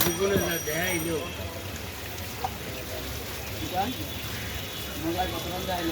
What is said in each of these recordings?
জীবনে দেখাইল মোবাইল কত দেখাইল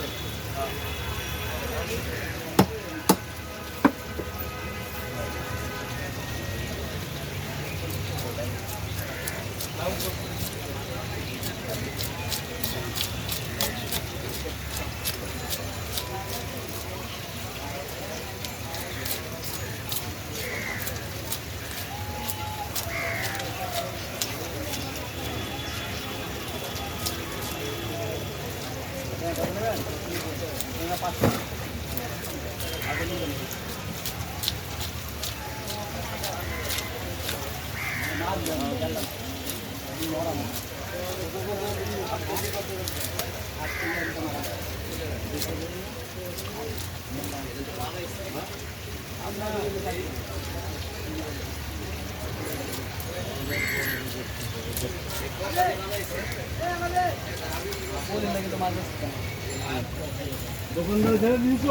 দোকানদার ছেড়ে দিয়েছ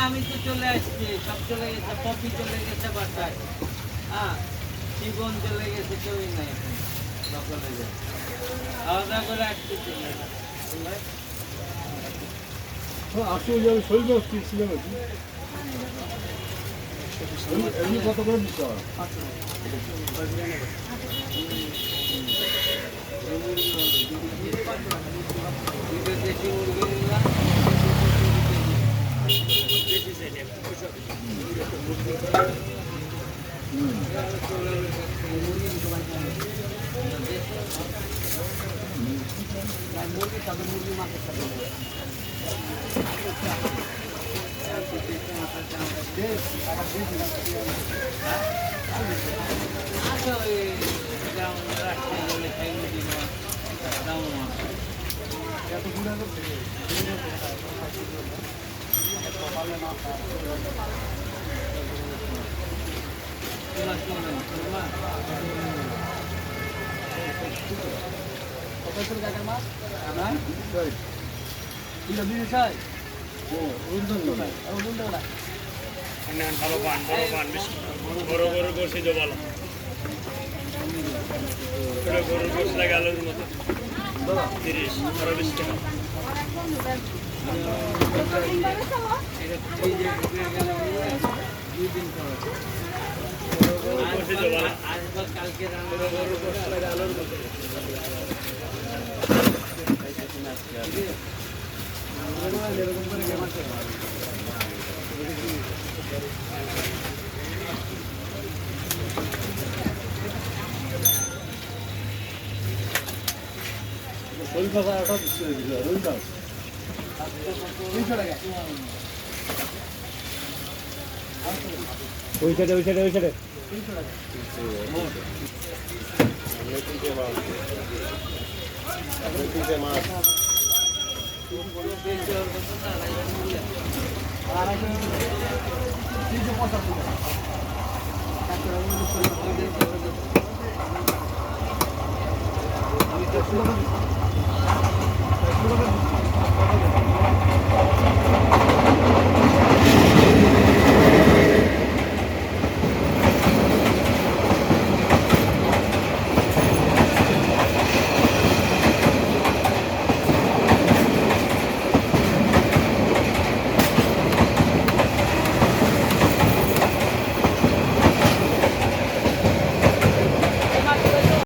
আমি তো চলে আসছি সব চলে গেছে পপি চলে গেছে বাসায় হ্যাঁ জীবন চলে গেছে কেউই নাই এখন সকালে খাওয়া দাওয়া করে আসছি আসলে আমি শরীর ঠিক ছিলাম আর কি এমনি কত করে দিতে হয় দেশি মুরগি নিলাম মুরগি সাথে মুরগি মাছের সাথে ভালো পান বড় পান বড় বড় গোসি তো ভালো গরুর গোস লাগে আলুর মতো 30 আরো 20 টাকা কালকে এরকম করে গেম আছে শরীর খাওয়া একটা রোল দাও 300 টাকা ওই সাইডে 300 টাকা মাছ টাকা